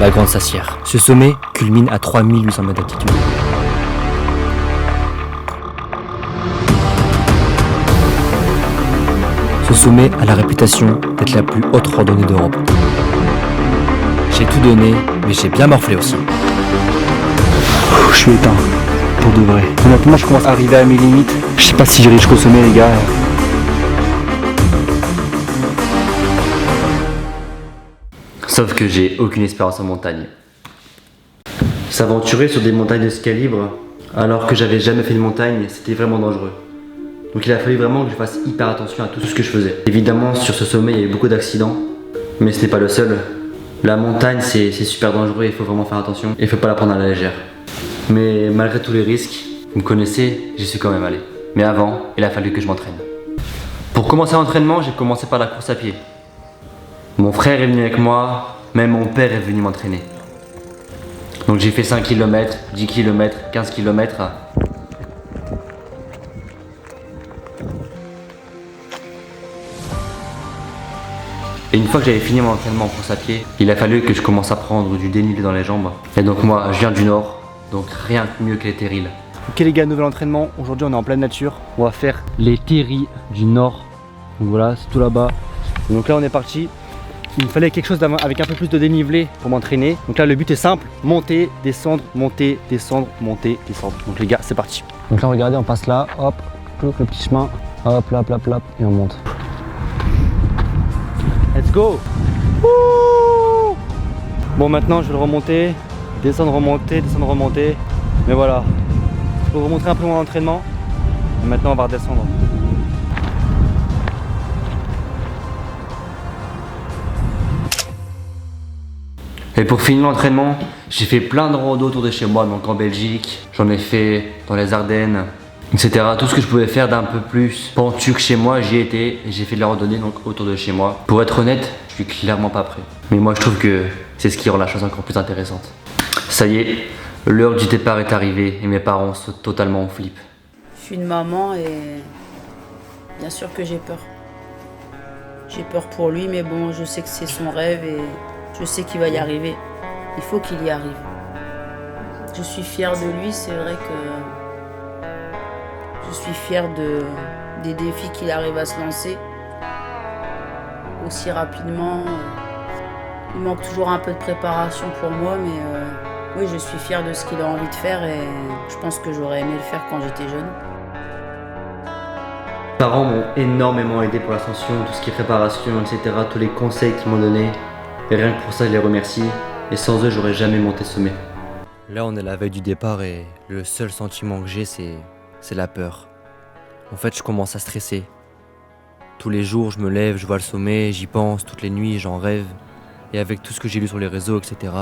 la Grande Sassière. Ce sommet culmine à 3800 mètres d'altitude. Ce sommet a la réputation d'être la plus haute randonnée d'Europe. J'ai tout donné, mais j'ai bien morflé aussi. Je suis éteint, pour de vrai. Honnêtement, je commence à arriver à mes limites. Je sais pas si j'irai jusqu'au sommet, les gars. Sauf que j'ai aucune espérance en montagne. S'aventurer sur des montagnes de ce calibre, alors que j'avais jamais fait de montagne, c'était vraiment dangereux. Donc il a fallu vraiment que je fasse hyper attention à tout ce que je faisais. Évidemment, sur ce sommet, il y a eu beaucoup d'accidents, mais ce n'est pas le seul. La montagne, c'est super dangereux, il faut vraiment faire attention, et il faut pas la prendre à la légère. Mais malgré tous les risques, vous me connaissez, j'y suis quand même allé. Mais avant, il a fallu que je m'entraîne. Pour commencer l'entraînement, j'ai commencé par la course à pied. Mon frère est venu avec moi, même mon père est venu m'entraîner. Donc j'ai fait 5 km, 10 km, 15 km. Et une fois que j'avais fini mon entraînement en course à pied, il a fallu que je commence à prendre du dénivelé dans les jambes. Et donc moi, je viens du nord, donc rien de mieux que les terrils. Ok les gars, nouvel entraînement. Aujourd'hui, on est en pleine nature. On va faire les terris du nord. Donc voilà, c'est tout là-bas. Donc là, on est parti. Il me fallait quelque chose avec un peu plus de dénivelé pour m'entraîner. Donc là, le but est simple, monter, descendre, monter, descendre, monter, descendre. Donc les gars, c'est parti. Donc là, regardez, on passe là, hop, le petit chemin, hop, là, et on monte. Let's go. Wouh. Bon, maintenant, je vais le remonter, descendre, remonter. Mais voilà, pour vous montrer un peu mon entraînement. Et maintenant, on va redescendre. Et pour finir l'entraînement, j'ai fait plein de randos autour de chez moi, donc en Belgique, j'en ai fait dans les Ardennes, etc. Tout ce que je pouvais faire d'un peu plus pentu que chez moi, j'y étais et j'ai fait de la randonnée donc autour de chez moi. Pour être honnête, je suis clairement pas prêt. Mais moi je trouve que c'est ce qui rend la chose encore plus intéressante. Ça y est, l'heure du départ est arrivée et mes parents sont totalement en flip. Je suis une maman et bien sûr que j'ai peur. J'ai peur pour lui, mais bon, je sais que c'est son rêve et je sais qu'il va y arriver. Il faut qu'il y arrive. Je suis fière de lui, c'est vrai que je suis fière des défis qu'il arrive à se lancer aussi rapidement. Il manque toujours un peu de préparation pour moi, mais oui, je suis fière de ce qu'il a envie de faire et je pense que j'aurais aimé le faire quand j'étais jeune. Mes parents m'ont énormément aidé pour l'ascension, tout ce qui est préparation, etc. Tous les conseils qu'ils m'ont donnés. Et rien que pour ça, je les remercie. Et sans eux, j'aurais jamais monté ce sommet. Là, on est la veille du départ et le seul sentiment que j'ai, c'est la peur. En fait, je commence à stresser. Tous les jours, je me lève, je vois le sommet, j'y pense, toutes les nuits, j'en rêve. Et avec tout ce que j'ai lu sur les réseaux, etc.,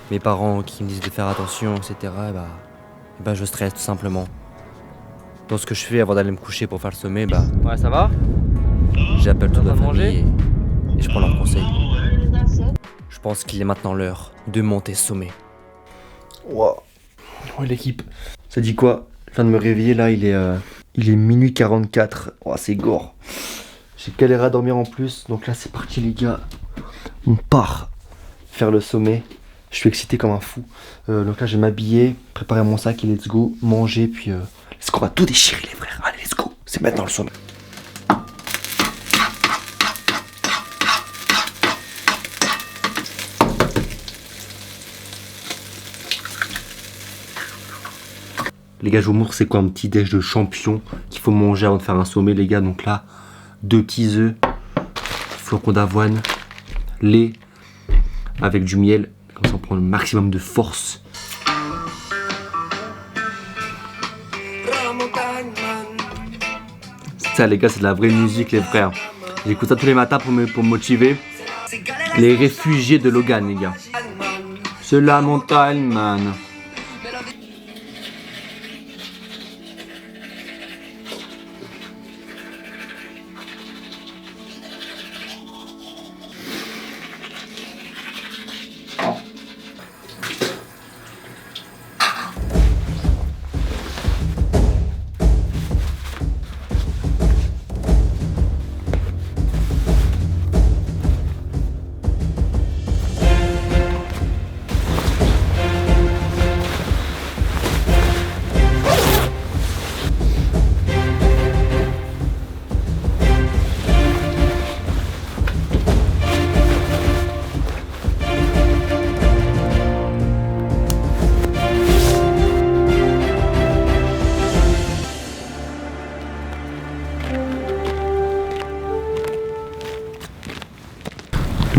mes parents qui me disent de faire attention, etc., je stresse tout simplement. Donc ce que je fais avant d'aller me coucher pour faire le sommet, Ouais, ça va? j'appelle toute ma manger famille et je prends leurs conseils. Je pense qu'il est maintenant l'heure de monter ce sommet. Wow. Ouais, l'équipe. Ça dit quoi? Je viens de me réveiller là, il est minuit 44. Oh, c'est gore. J'ai galéré à dormir en plus. Donc là, c'est parti, les gars. On part faire le sommet. Je suis excité comme un fou. Donc là, je vais m'habiller, préparer mon sac et let's go, manger. Puis let's go, on va tout déchirer, les frères. Allez, let's go. C'est maintenant le sommet. Les gars, je vous montre c'est quoi un petit déj de champion qu'il faut manger avant de faire un sommet, les gars. Donc là, 2 petits œufs, flocons d'avoine, lait avec du miel. Comme ça, on prend le maximum de force. Ça, les gars, c'est de la vraie musique, les frères. J'écoute ça tous les matins pour me motiver. Les réfugiés de Logan, les gars. C'est la montagne, man.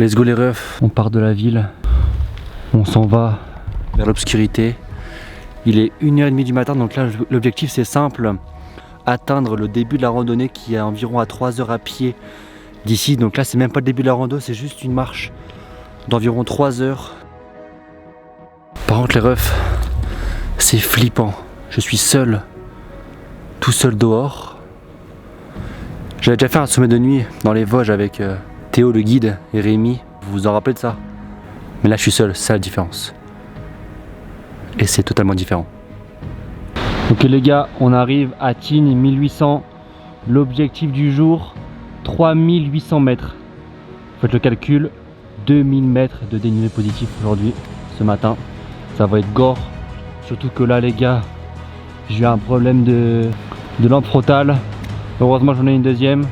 Let's go les refs, on part de la ville, on s'en va vers l'obscurité. Il est 1h30 du matin, donc là l'objectif c'est simple, atteindre le début de la randonnée qui est environ à 3 heures à pied d'ici. Donc là c'est même pas le début de la rando, c'est juste une marche d'environ 3 heures. Par contre les refs, c'est flippant, je suis seul, tout seul dehors. J'avais déjà fait un sommet de nuit dans les Vosges avec Théo le guide et Rémi, vous vous en rappelez de ça? Mais là je suis seul, c'est ça la différence. Et c'est totalement différent. Ok les gars, on arrive à Tignes 1800. L'objectif du jour, 3800 mètres. Faites le calcul, 2000 mètres de dénivelé positif aujourd'hui, ce matin. Ça va être gore. Surtout que là les gars, j'ai eu un problème de lampe frontale. Heureusement j'en ai une deuxième.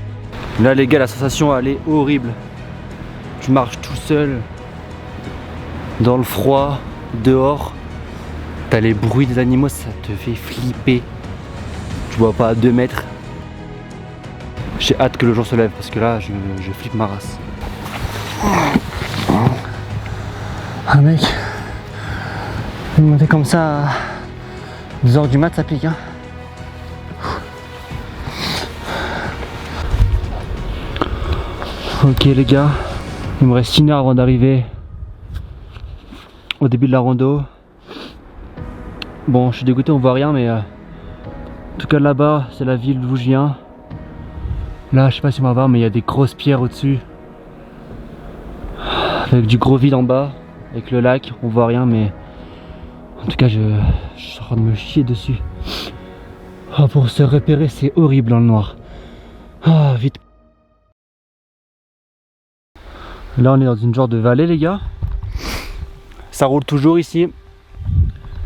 Là les gars, la sensation elle est horrible. Tu marches tout seul, dans le froid, dehors. T'as les bruits des animaux, ça te fait flipper. Tu vois pas à 2 mètres. J'ai hâte que le jour se lève parce que là je flippe ma race. Ah mec, monter comme ça à 2h du mat, ça pique hein. Ok les gars, il me reste 1 heure avant d'arriver au début de la rando. Bon, je suis dégoûté, on voit rien, mais en tout cas là-bas, c'est la ville d'où je viens. Là, je sais pas si on va voir, mais il y a des grosses pierres au-dessus. Avec du gros vide en bas, avec le lac, on voit rien, mais en tout cas, je suis en train de me chier dessus. Oh, pour se repérer, c'est horrible dans le noir. Ah, vite. Là, on est dans une genre de vallée, les gars. Ça roule toujours ici.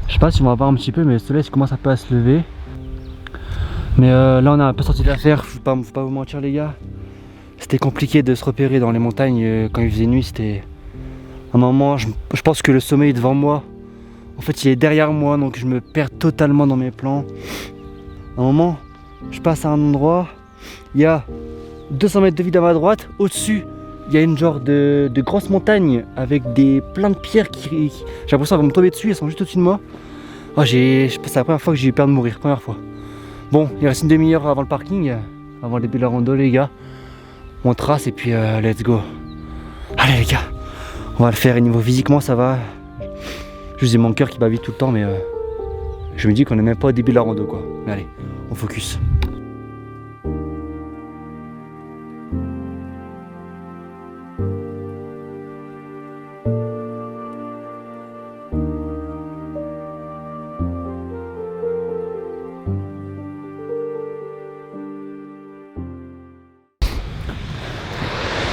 Je sais pas si on va voir un petit peu, mais le soleil commence un peu à se lever. Mais là on a un peu sorti d'affaire, faut pas vous mentir les gars. C'était compliqué de se repérer dans les montagnes quand il faisait nuit. C'était un moment, je pense que le sommet est devant moi. En fait il est derrière moi, donc je me perds totalement dans mes plans. À un moment, je passe à un endroit, il y a 200 mètres de vide à ma droite, au-dessus il y a une genre de grosse montagne avec plein de pierres qui j'ai l'impression qu'elles vont me tomber dessus, elles sont juste au-dessus de moi. Oh, c'est la première fois que j'ai eu peur de mourir, première fois. Bon, il reste une demi-heure avant le parking, avant le début de la rando les gars. On trace et puis let's go. Allez les gars, on va le faire et niveau physiquement ça va. Juste j'ai mon cœur qui bat vite tout le temps mais je me dis qu'on n'est même pas au début de la rando quoi. Mais allez, on focus.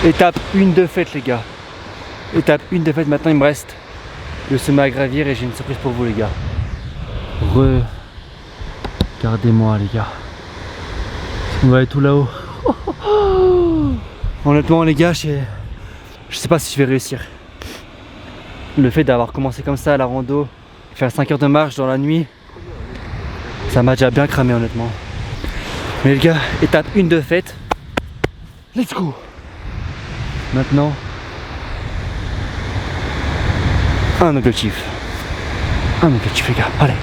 Étape 1 de fête les gars. Étape 1 de fête, maintenant il me reste le sommet à gravir et j'ai une surprise pour vous les gars. Regardez-moi les gars. On va aller tout là-haut. Honnêtement les gars, je sais pas si je vais réussir. Le fait d'avoir commencé comme ça à la rando, faire 5 heures de marche dans la nuit, ça m'a déjà bien cramé honnêtement. Mais les gars, étape 1 de fête. Let's go. Maintenant, un objectif les gars, allez.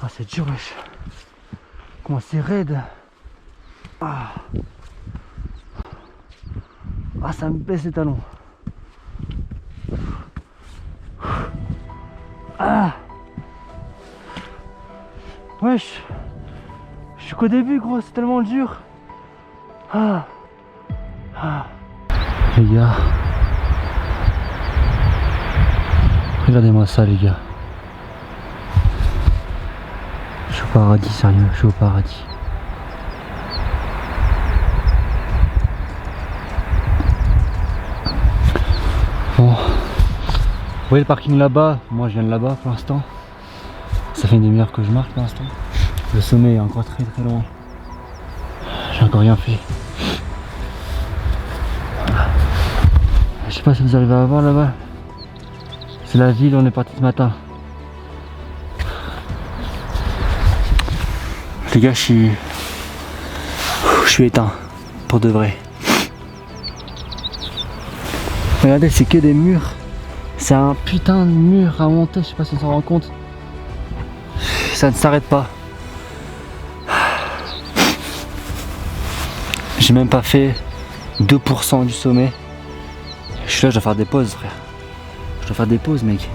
Ah c'est dur wesh. Comment c'est raide. Ah ça me baisse les talons. Ah wesh. Je suis qu'au début gros, c'est tellement dur. Les gars, regardez-moi ça les gars. Je suis au paradis, sérieux, je suis au paradis. Bon, vous voyez le parking là-bas, moi je viens de là-bas pour l'instant. Ça fait une demi-heure que je marche pour l'instant. Le sommet est encore très très loin. J'ai encore rien fait. Je sais pas si vous arrivez à voir là-bas. C'est la ville où on est parti ce matin. Les gars, je suis éteint. Pour de vrai. Regardez, c'est que des murs. C'est un putain de mur à monter, je sais pas si on s'en rend compte. Ça ne s'arrête pas. J'ai même pas fait 2% du sommet. Je suis là, je dois faire des pauses, frère. Je dois faire des pauses, mec.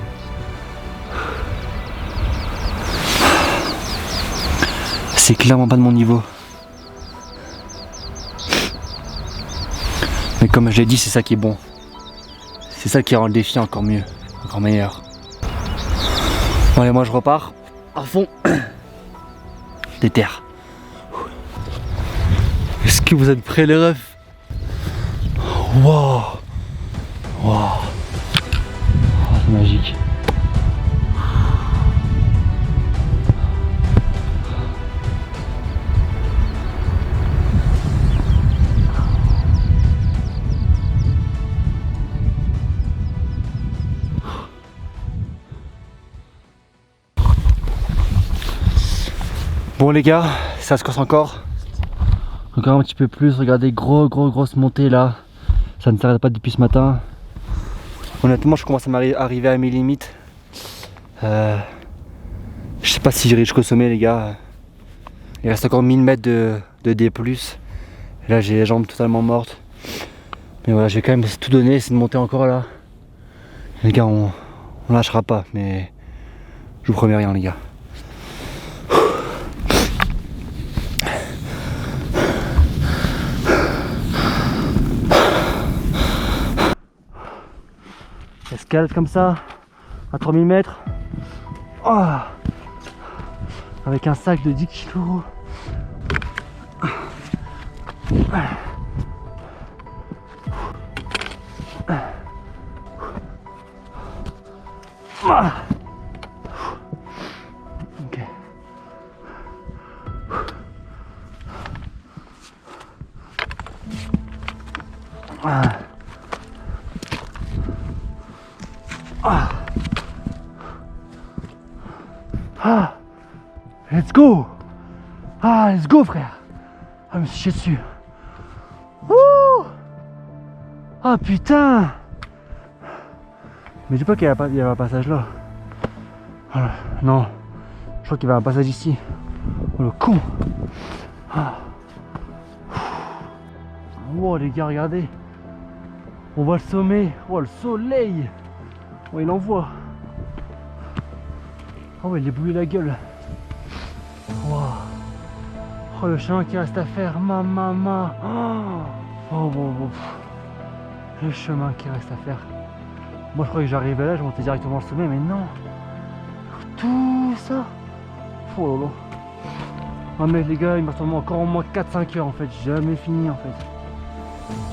C'est clairement pas de mon niveau. Mais comme je l'ai dit, c'est ça qui est bon. C'est ça qui rend le défi encore mieux, encore meilleur. Bon allez, moi je repars à fond. Des terres. Est-ce que vous êtes prêts les refs? Waouh. Waouh. Oh, c'est magique. Bon les gars, ça se corse encore un petit peu plus. Regardez, grosse montée là. Ça ne s'arrête pas depuis ce matin. Honnêtement, je commence à arriver à mes limites. Je sais pas si j'irai jusqu'au sommet les gars. Il reste encore 1000 mètres de D+. Et là j'ai les jambes totalement mortes. Mais voilà, je vais quand même tout donner, essayer de monter encore là. Les gars, on lâchera pas, mais je vous promets rien les gars. Escalade comme ça, à 3000 mètres. Oh, avec un sac de 10 kg. Ok. Let's go! Let's go frère! Je me suis chié dessus. Putain! Mais dis pas qu'il y avait un passage là. Non, je crois qu'il y avait un passage ici. Oh le con! Wow les gars, regardez! On voit le sommet. Oh le soleil! Oh il envoie. Oh ouais, il est brûlé la gueule. Wow. Oh le chemin qui reste à faire, maman. Oh bon. Le chemin qui reste à faire. Moi je croyais que j'arrivais là, je montais directement au sommet, mais non. Tout ça. Oh là là. Ah mais les gars, il me reste encore au moins 4-5 heures en fait. J'ai jamais fini en fait.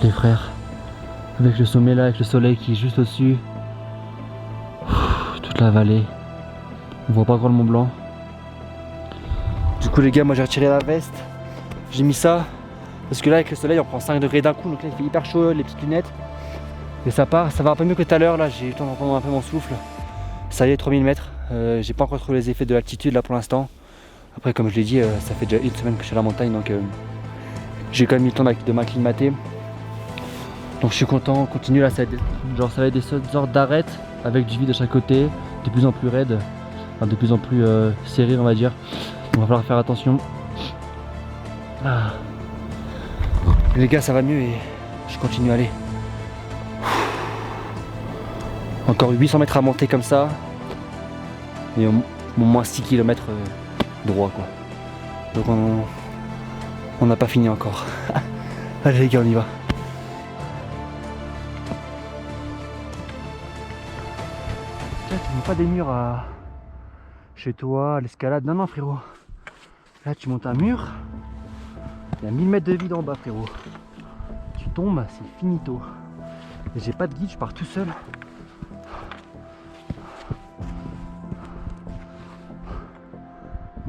Les frères, avec le sommet là, avec le soleil qui est juste au-dessus. Toute la vallée. On voit pas encore le Mont Blanc. Du coup les gars, moi j'ai retiré la veste. J'ai mis ça. Parce que là avec le soleil on prend 5 degrés d'un coup. Donc là il fait hyper chaud, les petites lunettes. Et ça part, ça va un peu mieux que tout à l'heure. Là j'ai eu le temps d'entendre un peu mon souffle. Ça y est, 3000 mètres. J'ai pas encore trouvé les effets de l'altitude là pour l'instant. Après comme je l'ai dit, ça fait déjà une semaine que je suis à la montagne. Donc j'ai quand même eu le temps de m'acclimater. Donc je suis content, on continue là. Ça va être des sortes d'arêtes avec du vide de chaque côté. De plus en plus raide. Enfin, de plus en plus serré on va dire. On va falloir faire attention. Les gars ça va mieux et je continue à aller. Encore 800 mètres à monter comme ça. Et au moins 6 km droit quoi. Donc on n'a pas fini encore. Allez les gars on y va. Là tu montes pas des murs chez toi, à l'escalade. Non frérot. Là tu montes un mur. Il y a 1000 mètres de vide en bas frérot. Tu tombes, c'est finito. Et j'ai pas de guide, je pars tout seul.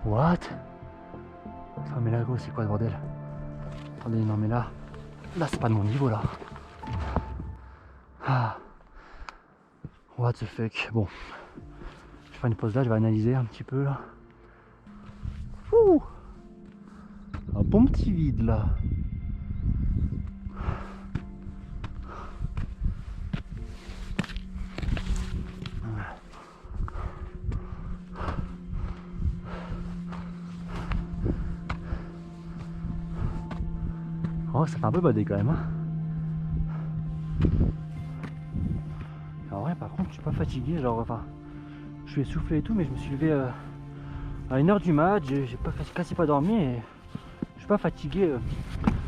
What? Oh mais là gros c'est quoi ce bordel? Attendez, non mais là c'est pas de mon niveau là. What the fuck? Bon. Je vais faire une pause là, je vais analyser un petit peu là. Ouh, un bon petit vide là. vrai, ça fait un peu badé quand même. Hein. En vrai, par contre, je suis pas fatigué. Genre, enfin, je suis essoufflé et tout, mais je me suis levé à 1h du mat. J'ai quasi pas dormi et je suis pas fatigué.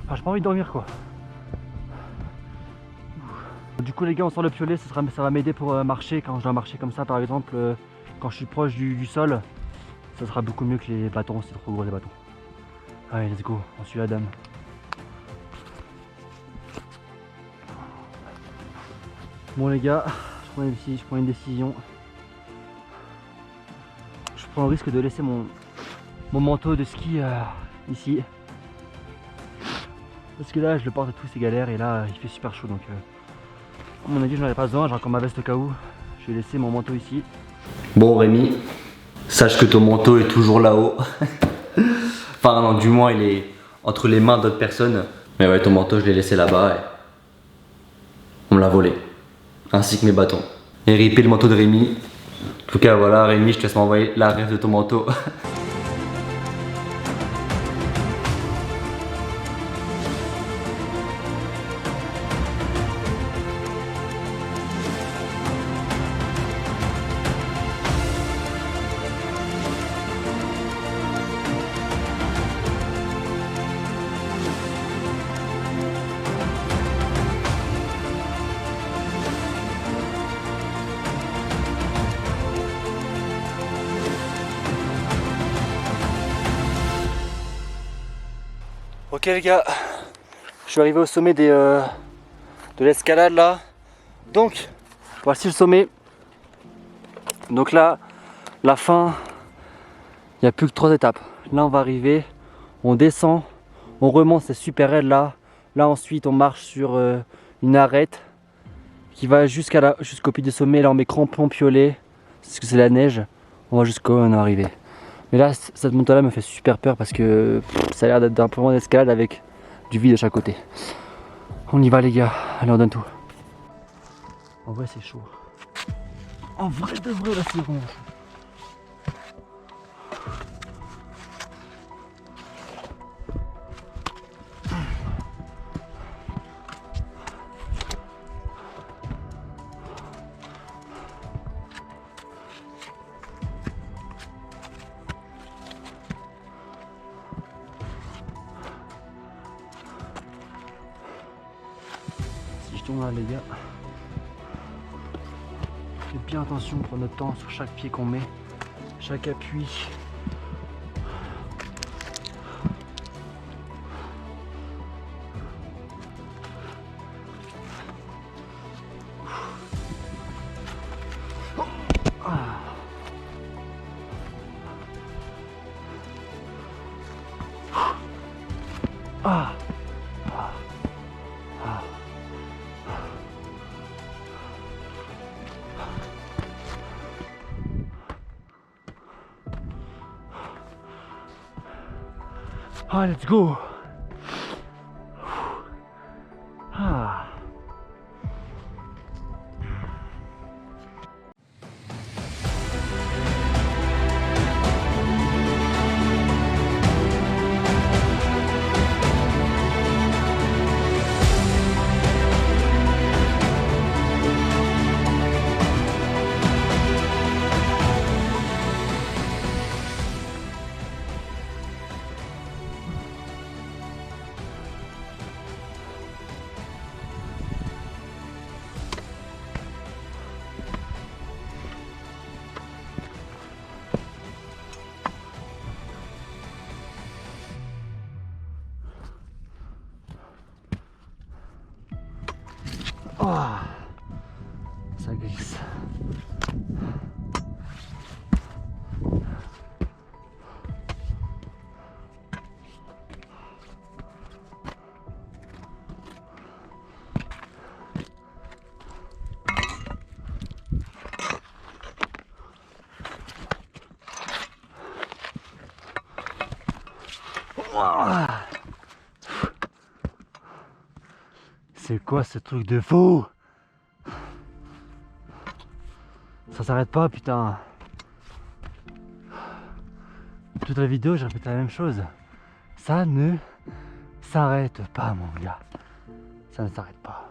Enfin, j'ai pas envie de dormir quoi. Du coup, les gars, on sort le piolet. Ça va m'aider pour marcher quand je dois marcher comme ça, par exemple, quand je suis proche du sol. Ça sera beaucoup mieux que les bâtons. C'est trop gros les bâtons. Allez, let's go. On suit la dame. Bon les gars, je prends une décision. Je prends le risque de laisser mon manteau de ski ici. Parce que là je le porte à tous ces galères et là il fait super chaud donc à mon avis je n'en ai pas besoin, j'ai encore ma veste au cas où. Je vais laisser mon manteau ici. Bon Rémi, sache que ton manteau est toujours là-haut. Enfin non, du moins il est entre les mains d'autres personnes. Mais ouais, ton manteau je l'ai laissé là-bas et on me l'a volé. Ainsi que mes bâtons. Et ripper le manteau de Rémi. En tout cas voilà Rémi, je te laisse m'envoyer la rêve de ton manteau. Ok les gars, je suis arrivé au sommet de l'escalade là. Donc, voici le sommet. Donc là, la fin, il n'y a plus que 3 étapes. Là on va arriver, on descend, on remonte, c'est super raide là. Là ensuite on marche sur une arête qui va jusqu'au pied du sommet. Là on met crampons piolets, parce que c'est la neige. On va jusqu'où on est arrivé. Mais là, cette montée là me fait super peur parce que ça a l'air d'être un plan d'escalade avec du vide de chaque côté. On y va les gars, allez on donne tout. En vrai c'est chaud. En vrai de vrai là c'est vraiment chaud. Là les gars, faites bien attention, prendre notre temps sur chaque pied qu'on met, chaque appui. Ah. Ah, let's go. Ah. Oh, ça glisse. C'est quoi ce truc de fou? Ça s'arrête pas, putain. Toute la vidéo, j'ai répété la même chose. Ça ne s'arrête pas, mon gars. Ça ne s'arrête pas.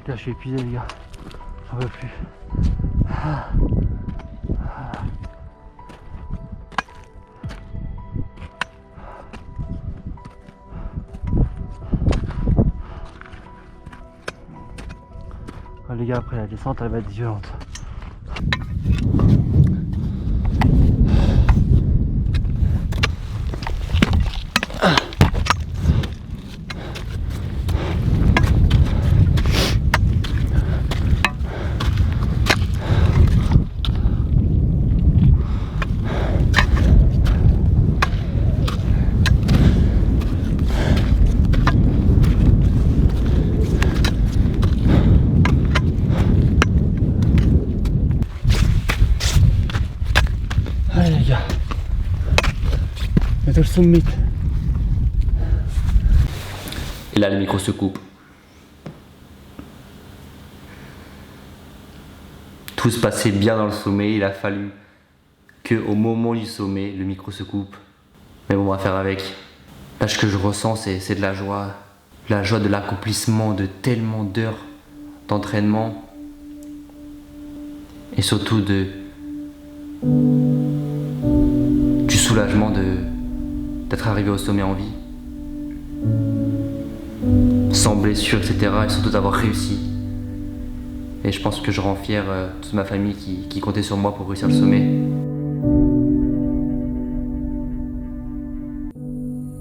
Là, je suis épuisé, les gars. J'en peux plus. Oh, les gars, après la descente, elle va être violente. Allez les gars, bientôt le summit. Et là, le micro se coupe. Tout se passait bien dans le sommet, il a fallu qu'au moment du sommet, le micro se coupe. Mais bon, on va faire avec. Là, ce que je ressens, c'est de la joie de l'accomplissement de tellement d'heures d'entraînement. Et surtout du soulagement d'être arrivé au sommet en vie. Sans blessure, etc. Et surtout d'avoir réussi. Et je pense que je rends fier toute ma famille qui comptait sur moi pour réussir le sommet.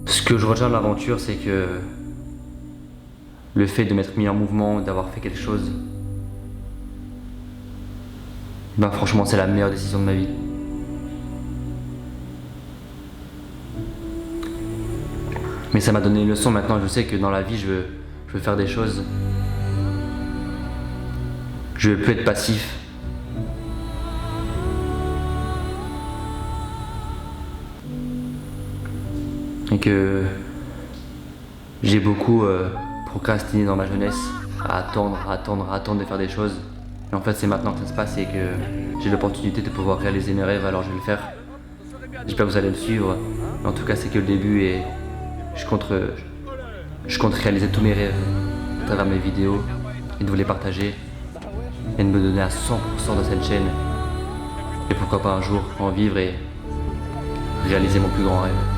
Ce que je retiens de l'aventure, c'est que le fait de m'être mis en mouvement, d'avoir fait quelque chose, ben franchement, c'est la meilleure décision de ma vie. Mais ça m'a donné une leçon. Maintenant, je sais que dans la vie, je veux faire des choses. Je veux plus être passif. Et que j'ai beaucoup procrastiné dans ma jeunesse, à attendre de faire des choses. Et en fait, c'est maintenant que ça se passe et que j'ai l'opportunité de pouvoir réaliser mes rêves, alors je vais le faire. J'espère que vous allez me suivre. Mais en tout cas, c'est que le début et je compte réaliser tous mes rêves à travers mes vidéos et de vous les partager et de me donner à 100% dans cette chaîne. Et pourquoi pas un jour en vivre et réaliser mon plus grand rêve.